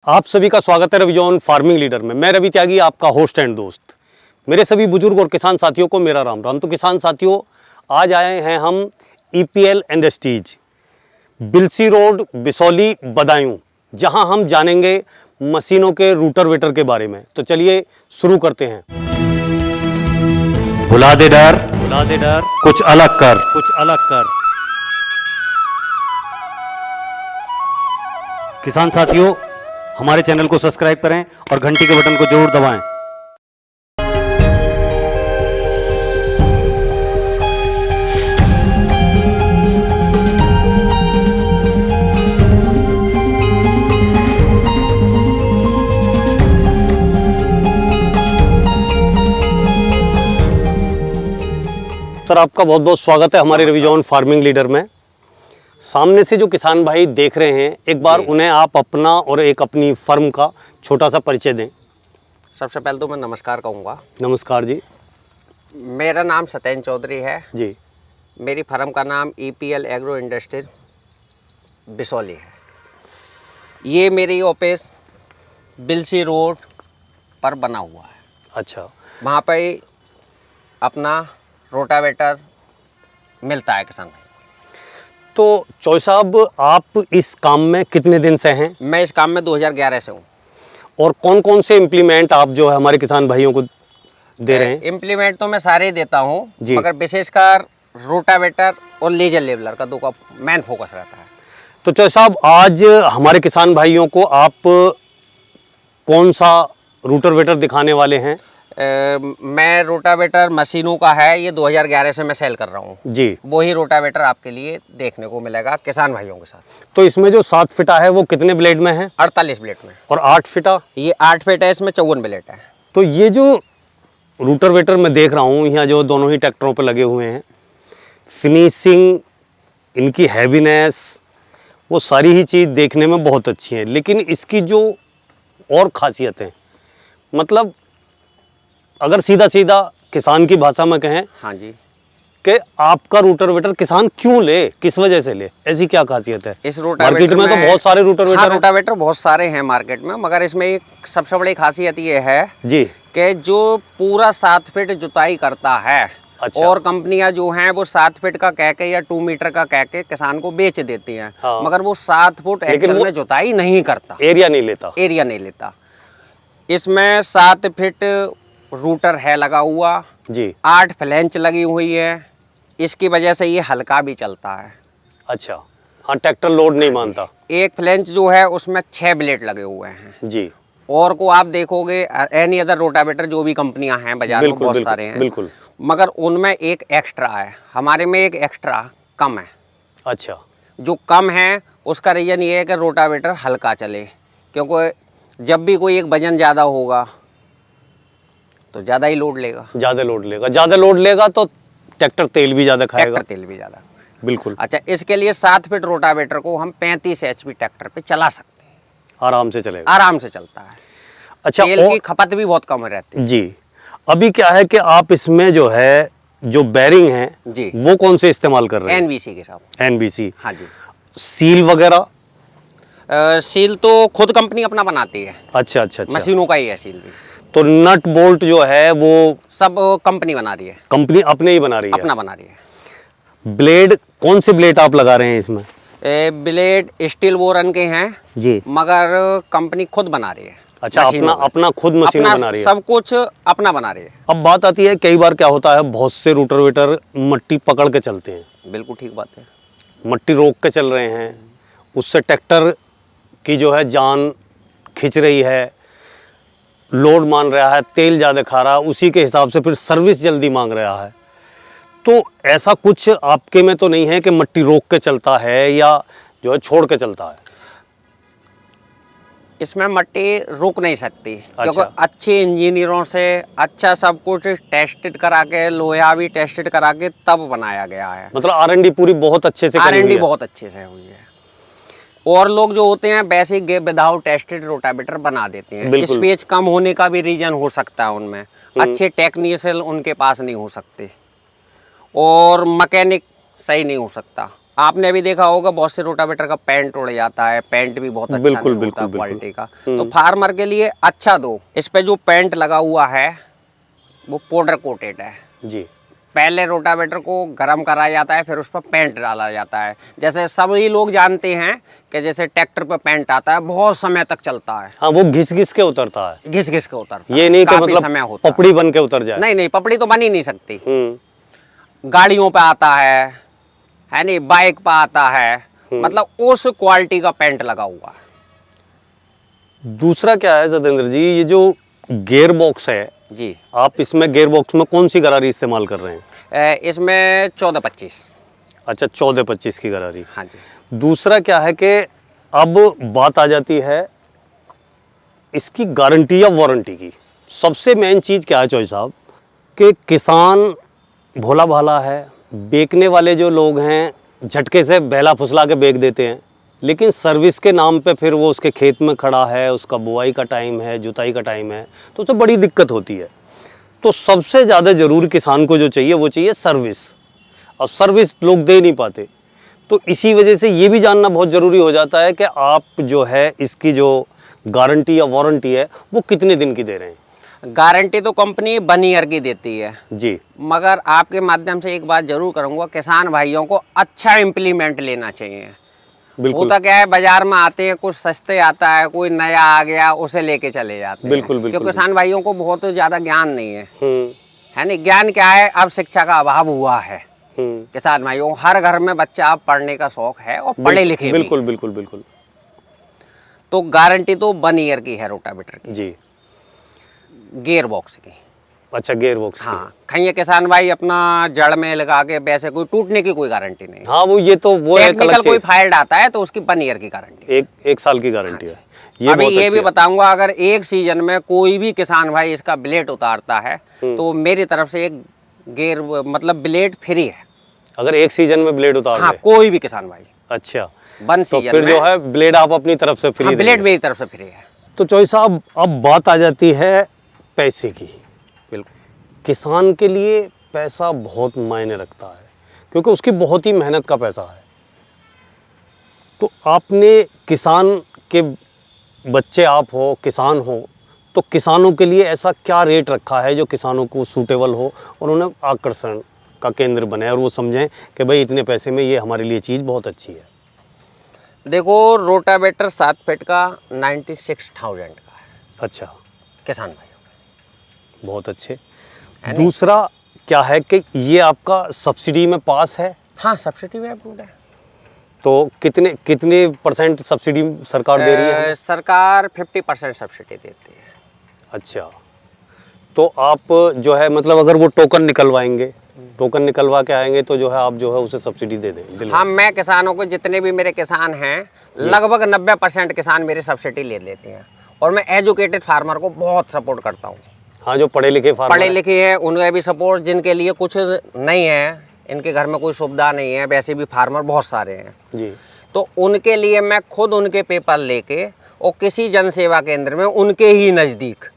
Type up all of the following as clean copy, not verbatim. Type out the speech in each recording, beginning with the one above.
आप सभी का स्वागत है रवि जॉन फार्मिंग लीडर में। मैं रवि त्यागी, आपका होस्ट एंड दोस्त। मेरे सभी बुजुर्ग और किसान साथियों को मेरा राम राम। तो किसान साथियों, आज आए हैं हम EPL industries, Bilsi road, Bisauli, Badaun, जहां हम जानेंगे मशीनों के रूटर वेटर के बारे में। तो चलिए शुरू करते हैं। भुला दे डर, कुछ अलग कर। किसान साथियों, हमारे चैनल को सब्सक्राइब करें और घंटी के बटन को जरूर दबाएं। सर, आपका बहुत बहुत स्वागत है हमारे रवि जॉन फार्मिंग लीडर में। सामने से जो किसान भाई देख रहे हैं, एक बार उन्हें आप अपना और एक अपनी फर्म का छोटा सा परिचय दें। सबसे पहले तो मैं नमस्कार कहूँगा। नमस्कार जी। मेरा नाम सत्येंद्र चौधरी है जी। मेरी फर्म का नाम ईपीएल एग्रो इंडस्ट्रीज बिसौली है। ये मेरी ऑफिस बिलसी रोड पर बना हुआ है। अच्छा। वहाँ पे अपना रोटावेटर मिलता है किसान भाई। तो चौधरी साहब, आप इस काम में कितने दिन से हैं? मैं इस काम में 2011 से हूँ। और कौन कौन से इम्प्लीमेंट आप जो है हमारे किसान भाइयों को दे रहे हैं? इम्प्लीमेंट तो मैं सारे देता हूँ, जी। मगर विशेषकर रोटावेटर और लेजर लेवलर का दो का मेन फोकस रहता है। तो चौधरी साहब, आज हमारे किसान भाइयों को आप कौन सा रूटर वेटर दिखाने वाले हैं? मैं रोटावेटर मशीनों का है, ये 2011 से मैं सेल कर रहा हूँ जी। वही रोटावेटर आपके लिए देखने को मिलेगा किसान भाइयों के साथ। तो इसमें जो 7 फिटा है वो कितने ब्लेड में है? 48 ब्लेड में। और 8 फिटा? ये 8 फिट है, इसमें 54 ब्लेड है। तो ये जो रूटर वेटर मैं देख रहा हूँ यहाँ, जो दोनों ही ट्रैक्टरों पर लगे हुए हैं, फिनिशिंग, इनकी हैवीनेस, वो सारी ही चीज़ देखने में बहुत अच्छी है। लेकिन इसकी जो और खासियतें, मतलब अगर सीधा सीधा किसान की भाषा में कहें, हाँ जी, कि आपका रूटर वेटर किसान क्यों ले, किस वजह से ले, ऐसी क्या खासियत है? इस रोटावेटर मार्केट में तो बहुत सारे रूटर वेटर हाँ, हैं। रोटावेटर बहुत सारे हैं मार्केट में, मगर इसमें एक सबसे बड़ी खासियत ये है जी कि जो पूरा 7 फिट जुताई करता है। अच्छा। और कंपनियां जो हैं वो 7 फिट का कह के या 2 मीटर का कह के किसान को बेच देती हैं। हाँ। मगर वो 7 फुट एक्चुअल में जुताई नहीं करता, एरिया नहीं लेता। इसमें 7 फिट रूटर है लगा हुआ जी। 8 फ्लैंच लगी हुई है। इसकी वजह से ये हल्का भी चलता है। अच्छा। हाँ, ट्रैक्टर लोड नहीं मानता। एक फ्लैंच जो है उसमें 6 ब्लेड लगे हुए हैं जी। और को आप देखोगे एनी अदर रोटावेटर जो भी कंपनियां हैं बाजार में बहुत सारे हैं, बिल्कुल। मगर उनमें एक एक्स्ट्रा है, हमारे में एक एक्स्ट्रा कम है। अच्छा। जो कम है उसका रीज़न ये है कि रोटावेटर हल्का चले, क्योंकि जब भी कोई एक वजन ज़्यादा होगा तो ज़्यादा ही लोड लेगा। ज़्यादा लोड लेगा तो ट्रैक्टर तेल भी ज़्यादा खाएगा। बिल्कुल। अच्छा, इसके लिए 7 फिट रोटावेटर को हम 35 HP ट्रैक्टर पे चला सकते हैं, आराम से चलेगा। आराम से चलता है। अच्छा। तेल की खपत भी बहुत कम रहती है। जी। अभी क्या है कि आप इसमें जो है जो बैरिंग है जी, वो कौन से इस्तेमाल कर रहे हैं? NBC के साथ। NBC। हाँ जी। सील वगैरह? सील तो खुद कंपनी अपना बनाती है। अच्छा। मशीनों का ही है सील भी। तो नट बोल्ट जो है वो सब कंपनी बना रही है। कंपनी अपने ही बना रही है? अपना बना रही है। ब्लेड कौन से ब्लेड आप लगा रहे हैं इसमें? ब्लेड स्टील बोरन के हैं जी, मगर कंपनी खुद बना रही है। अच्छा, अपना खुद मशीन बना रही है। सब कुछ अपना बना रही है। अब बात आती है, कई बार क्या होता है, बहुत से रोटावेटर मट्टी पकड़ के चलते हैं। बिल्कुल ठीक बात है। मट्टी रोक के चल रहे हैं, उससे ट्रैक्टर की जो है जान खिंच रही है, लोड मान रहा है, तेल ज़्यादा खा रहा है, उसी के हिसाब से फिर सर्विस जल्दी मांग रहा है। तो ऐसा कुछ आपके में तो नहीं है कि मट्टी रोक के चलता है या जो है छोड़ के चलता है? इसमें मट्टी रुक नहीं सकती। अच्छा। क्योंकि अच्छे इंजीनियरों से अच्छा सब कुछ टेस्टेड करा के, लोहा भी टेस्टेड करा के तब बनाया गया है। मतलब R&D पूरी बहुत अच्छे से करी हुई है। R&D बहुत अच्छे से हुई है। और लोग जो होते हैं बेसिक विदाउट टेस्टेड रोटावेटर बना देते हैं। स्पेस कम होने का भी रीजन हो सकता है उनमें, अच्छे टेक्नीशियन उनके पास नहीं हो सकते और मैकेनिक सही नहीं हो सकता। आपने अभी देखा होगा बहुत से रोटावेटर का पेंट उड़ जाता है, पेंट भी बहुत अच्छा बिल्कुल, नहीं होता बिल्कुल, क्वालिटी का। तो फार्मर के लिए अच्छा दो। इस पे जो पेंट लगा हुआ है वो पाउडर कोटेड है। जी। पहले रोटावेटर को गर्म कराया जाता है, फिर उस पर पेंट डाला जाता है। जैसे सभी लोग जानते हैं कि जैसे ट्रैक्टर पर पेंट आता है, बहुत समय तक चलता है, हाँ, वो घिस घिस के उतरता है, घिस घिस के उतरता ये है, नहीं कि काफी समय मतलब होता है। पपड़ी बन के उतर जाए। नहीं नहीं, पपड़ी तो बन ही नहीं सकती। हम्म। गाड़ियों पे आता है नहीं, बाइक पे आता है, मतलब उस क्वालिटी का पेंट लगा हुआ है। दूसरा क्या है सत्येंद्र जी, ये जो गियर बॉक्स है, जी, आप इसमें गियर बॉक्स में कौन सी गरारी इस्तेमाल कर रहे हैं? इसमें 14-25। अच्छा, 14-25 की गरारी। हाँ जी। दूसरा क्या है कि अब बात आ जाती है इसकी गारंटी या वारंटी की। सबसे मेन चीज़ क्या है चौधरी साहब, कि किसान भोला भाला है, बेचने वाले जो लोग हैं झटके से बहला फुसला के बेच देते हैं, लेकिन सर्विस के नाम पे फिर वो उसके खेत में खड़ा है, उसका बुआई का टाइम है, जुताई का टाइम है, तो उससे बड़ी दिक्कत होती है। तो सबसे ज़्यादा ज़रूरी किसान को जो चाहिए वो चाहिए सर्विस, और सर्विस लोग दे नहीं पाते। तो इसी वजह से ये भी जानना बहुत ज़रूरी हो जाता है कि आप जो है इसकी जो गारंटी या वारंटी है वो कितने दिन की दे रहे हैं? गारंटी तो कंपनी 1 ईयर की देती है जी। मगर आपके माध्यम से एक बात जरूर करूंगा, किसान भाइयों को अच्छा इम्प्लीमेंट लेना चाहिए। बिल्कुल होता क्या है, बाजार में आते हैं, कुछ सस्ते आता है, कोई नया आ गया उसे लेके चले जाते हैं। बिल्कुल बिल्कुल। क्योंकि किसान भाइयों को बहुत ज़्यादा ज्ञान नहीं है, हम्म है नहीं। ज्ञान क्या है, अब शिक्षा का अभाव हुआ है। किसान भाइयों, हर घर में बच्चा अब पढ़ने का शौक है और पढ़े लिखे भी। बिल्कुल बिल्कुल बिल्कुल। तो गारंटी तो 1 ईयर की है रोटावेटर की, जी। गियर बॉक्स की। अच्छा, गियर बॉक्स। हाँ, कहीं ये किसान भाई अपना जड़ में लगा के, वैसे कोई टूटने की कोई गारंटी नहीं। हाँ, वो ये तो वो एक अलग टेक्निकल कोई चीज़। फाल्ट आता है तो उसकी 1 ईयर की गारंटी। एक साल की गारंटी है। अभी बहुत ये अच्छी भी है। बताऊंगा, अगर एक सीजन में कोई भी किसान भाई इसका ब्लेड उतारता है तो मेरी तरफ से एक गियर मतलब ब्लेड फ्री है। अगर एक सीजन में ब्लेड उतार हाँ, दे। कोई भी किसान भाई। अच्छा, 1 तो सीजन फिर में जो है ब्लेड आप अपनी तरफ से फ्री हाँ, देंगे। ब्लेड मेरी तरफ से फ्री है। तो चौधरी साहब, अब बात आ जाती है पैसे की। बिल्कुल। किसान के लिए पैसा बहुत मायने रखता है, क्योंकि उसकी बहुत ही मेहनत का पैसा है। तो आपने किसान के बच्चे आप हो, किसान हो, तो किसानों के लिए ऐसा क्या रेट रखा है जो किसानों को सूटेबल हो और उन्हें आकर्षण का केंद्र बने और वो समझें कि भाई इतने पैसे में ये हमारे लिए चीज़ बहुत अच्छी है? देखो, रोटावेटर 7 फीट का 96,000 का है अच्छा, किसान भाई। बहुत अच्छे। है नहीं? दूसरा क्या है कि ये आपका सब्सिडी में पास है? हाँ, सब्सिडी में अप्रूव्ड है। तो कितने कितने परसेंट सब्सिडी सरकार दे रही है हमें? सरकार 50% सब्सिडी देती है। अच्छा, तो आप जो है मतलब अगर वो टोकन निकलवाएंगे, टोकन निकलवा के आएंगे तो जो है आप जो है उसे सब्सिडी दे दें? हाँ, मैं किसानों को, जितने भी मेरे किसान हैं, लगभग 90% किसान मेरी सब्सिडी ले लेते हैं। और मैं एजुकेटेड फार्मर को बहुत सपोर्ट करता हूँ। हाँ, जो पढ़े लिखे फार्मर पढ़े लिखे हैं उन्हें भी सपोर्ट, जिनके लिए कुछ नहीं है, इनके घर में कोई सुविधा नहीं है, वैसे भी फार्मर बहुत सारे हैं जी। तो उनके लिए मैं खुद उनके पेपर लेके और किसी जन सेवा केंद्र में उनके ही नज़दीक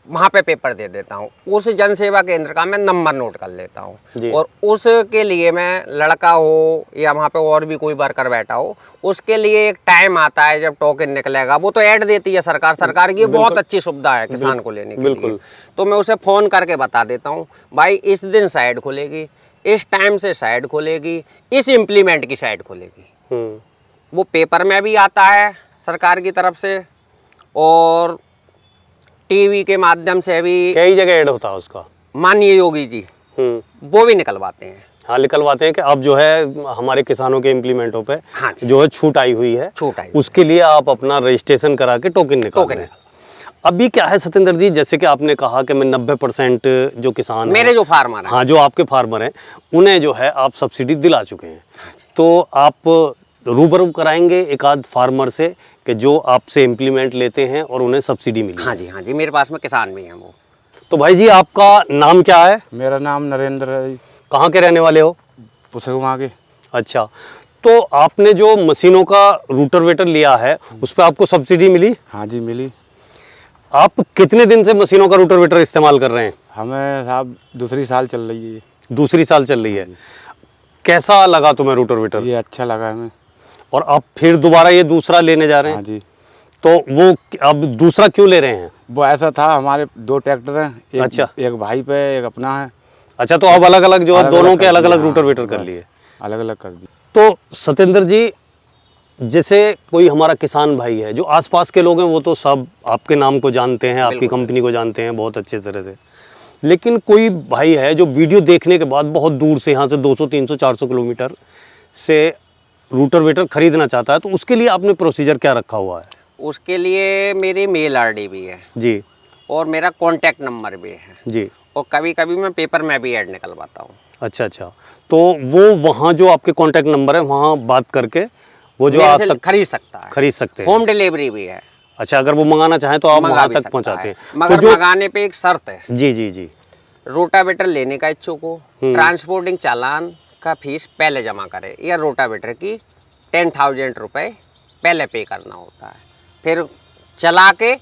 वहाँ पे पेपर दे देता हूँ। उस जन सेवा केंद्र का मैं नंबर नोट कर लेता हूँ और उसके लिए मैं, लड़का हो या वहाँ पे और भी कोई वर्कर बैठा हो, उसके लिए एक टाइम आता है जब टोकन निकलेगा। वो तो ऐड देती है सरकार, सरकार की बहुत अच्छी सुविधा है किसान को लेने के लिए। तो मैं उसे फ़ोन करके बता देता हूँ, भाई इस दिन साइड खुलेगी, इस टाइम से साइड खुलेगी, इस इम्प्लीमेंट की साइड खुलेगी। वो पेपर में भी आता है सरकार की तरफ से और टीवी के माध्यम से भी कई जगह ऐड होता है उसका। माननीय योगी जी वो भी निकलवाते हैं। हाँ, निकलवाते हैं कि अब जो है हमारे किसानों के इम्प्लीमेंटों पे हाँ जो है छूट आई हुई है, छूट आई, उसके लिए आप अपना रजिस्ट्रेशन करा के टोकन निकालें। अभी क्या है सत्येंद्र जी, जैसे कि आपने कहा कि मैं 90% जो किसान मेरे जो फार्मर हैं, हाँ, जो आपके फार्मर हैं, उन्हें जो है आप सब्सिडी दिला चुके हैं। तो आप रूबरू कराएंगे एक आध फार्मर से कि जो आपसे इम्प्लीमेंट लेते हैं और उन्हें सब्सिडी मिली? हाँ जी, हाँ जी, मेरे पास में किसान भी हैं वो। तो भाई जी, आपका नाम क्या है? मेरा नाम नरेंद्र है। कहाँ के रहने वाले हो? पुसगुमा के। अच्छा, तो आपने जो मशीनों का रूटरवेटर लिया है उस पर आपको सब्सिडी मिली? हाँ जी, मिली। आप कितने दिन से मशीनों का रूटरवेटर इस्तेमाल कर रहे हैं? हमें साहब दूसरी साल चल रही है। दूसरी साल चल रही है। कैसा लगा तुम्हें रोटावेटर? ये अच्छा लगा हमें। और अब फिर दोबारा ये दूसरा लेने जा रहे हाँ हैं, जी। तो वो अब दूसरा क्यों ले रहे हैं? वो ऐसा था, हमारे 2 ट्रैक्टर हैं, एक अच्छा। एक भाई पे, एक अपना है। अच्छा, तो अब अलग अलग जो है अलग-अलग दोनों के कर अलग दिए, अलग हाँ, रोटावेटर कर बस, लिए। अलग अलग कर दी। तो सत्येंद्र जी, जैसे कोई हमारा किसान भाई है, जो आसपास के लोग हैं वो तो सब आपके नाम को जानते हैं, आपकी बिल्कुल। कंपनी को जानते हैं बहुत अच्छे तरह से, लेकिन कोई भाई है जो वीडियो देखने के बाद बहुत दूर से, यहाँ से 200 300 400 किलोमीटर से रोटावेटर खरीदना चाहता है, तो उसके लिए आपने प्रोसीजर क्या रखा हुआ है? उसके लिए मेरी मेल आईडी भी है जी और मेरा कॉन्टैक्ट नंबर भी है, जी। और कभी कभी मैं पेपर में भी ऐड निकलवाता हूँ। अच्छा अच्छा, तो वो वहाँ जो आपके कॉन्टैक्ट नंबर है वहाँ बात करके वो जो मेरे आप से तक खरीद सकता है, खरीद सकते हैं। होम डिलीवरी भी है, अच्छा, अगर वो मंगाना चाहें तो आप मंगा वहाँ भी तक सकता पहुँचाते है। हैं। मगर तो जो मंगाने पे एक शर्त है, जी जी जी। रोटावेटर लेने का इच्छुक हो, ट्रांसपोर्टिंग चालान का फीस पहले जमा करे, या रोटावेटर की 10,000 रुपये पहले पे करना होता है, फिर चला के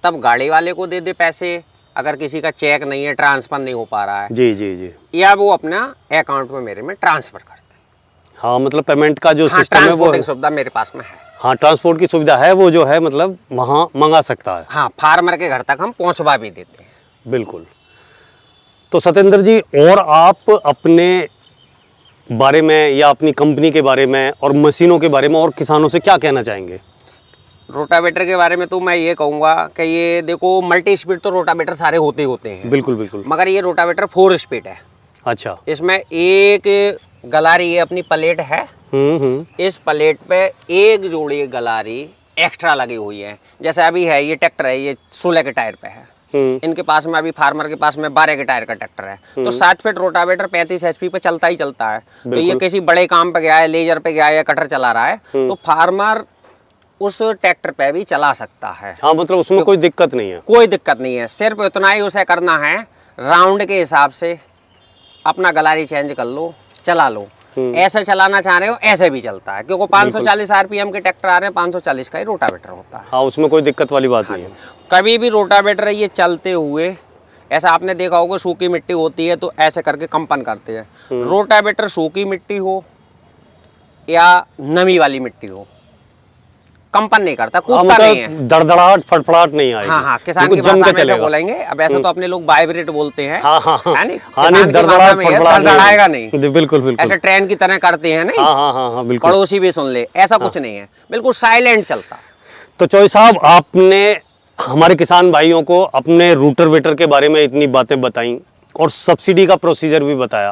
तब गाड़ी वाले को दे दे पैसे, अगर किसी का चेक नहीं है, ट्रांसफ़र नहीं हो पा रहा है, जी जी जी। या वो अपना अकाउंट में मेरे में ट्रांसफ़र करते हैं। हाँ, मतलब पेमेंट का जो हाँ, सिस्टम है वो, ट्रांसपोर्टिंग सुविधा मेरे पास में है। हाँ ट्रांसपोर्ट की सुविधा है, वो जो है मतलब वहाँ मंगा सकता है। हाँ, फार्मर के घर तक हम पहुंचवा भी देते हैं। बिल्कुल। तो सत्येंद्र जी, और आप अपने बारे में या अपनी कंपनी के बारे में और मशीनों के बारे में और किसानों से क्या कहना चाहेंगे? रोटावेटर के बारे में तो मैं ये कहूँगा कि ये देखो, मल्टी स्पीड तो रोटावेटर सारे होते ही होते हैं, बिल्कुल बिल्कुल। मगर ये रोटावेटर 4 स्पीड है। अच्छा। इसमें एक गलारी, ये अपनी प्लेट है, इस प्लेट पे एक जोड़ी गलारी एक्स्ट्रा लगी हुई है। जैसे अभी है ये ट्रैक्टर है, ये 16 के टायर पे है, इनके पास में अभी फार्मर के पास में 12 के टायर का ट्रैक्टर है, तो 60 फीट रोटावेटर 35 HP पे चलता ही चलता है। तो ये किसी बड़े काम पे गया है, लेजर पे गया है या कटर चला रहा है, तो फार्मर उस ट्रैक्टर पे भी चला सकता है। हाँ, मतलब उसमें कोई दिक्कत नहीं है। कोई दिक्कत नहीं है, सिर्फ इतना ही उसे करना है, राउंड के हिसाब से अपना गलारी चेंज कर लो, चला लो। ऐसे चलाना चाह रहे हो ऐसे भी चलता है, क्योंकि 540 RPM के ट्रैक्टर आ रहे हैं, 540 का ही रोटावेटर होता है। हाँ, उसमें कोई दिक्कत वाली बात नहीं है। कभी भी रोटावेटर ये चलते हुए, ऐसा आपने देखा होगा, सूखी मिट्टी होती है तो ऐसे करके कंपन करते हैं। रोटावेटर सूखी मिट्टी हो या नमी वाली मिट्टी हो, कंपन नहीं करता, कूदता नहीं है, दड़दड़ाहट फड़फड़ाहट नहीं आएगी। हाँ हाँ, किसान की बिल्कुल जम भाषा के में ऐसे चलेगा। बोलेंगे। अब ऐसे तो अपने लोग वाइब्रेट बोलते हैं, हाँ हाँ हाँ। है नी? हाँ, नहीं, किसान की भाषा में ये दड़दड़ाएगा नहीं, बिल्कुल बिल्कुल। ऐसे ट्रेन की तरह करते हैं नहीं, हाँ हाँ हाँ हाँ, बिल्कुल। पड़ोसी भी सुन ले, ऐसा कुछ नहीं है, बिल्कुल साइलेंट चलता है। तो चौधरी साहब, आपने हमारे किसान भाइयों को अपने रोटावेटर के बारे में इतनी बातें बताई और सब्सिडी का प्रोसीजर भी बताया,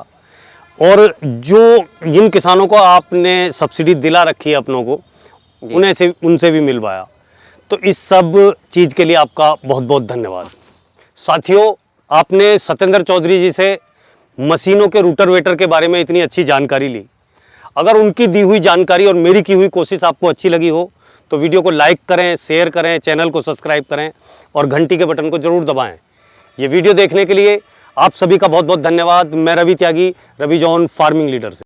और जो जिन किसानों को आपने सब्सिडी दिला रखी है अपनों को, उनसे भी मिलवाया, तो इस सब चीज़ के लिए आपका बहुत बहुत धन्यवाद। साथियों, आपने सत्येंद्र चौधरी जी से मशीनों के रोटावेटर के बारे में इतनी अच्छी जानकारी ली। अगर उनकी दी हुई जानकारी और मेरी की हुई कोशिश आपको अच्छी लगी हो तो वीडियो को लाइक करें, शेयर करें, चैनल को सब्सक्राइब करें और घंटी के बटन को ज़रूर दबाएं। ये वीडियो देखने के लिए आप सभी का बहुत बहुत धन्यवाद। मैं रवि त्यागी, रवि जॉन फार्मिंग लीडर से।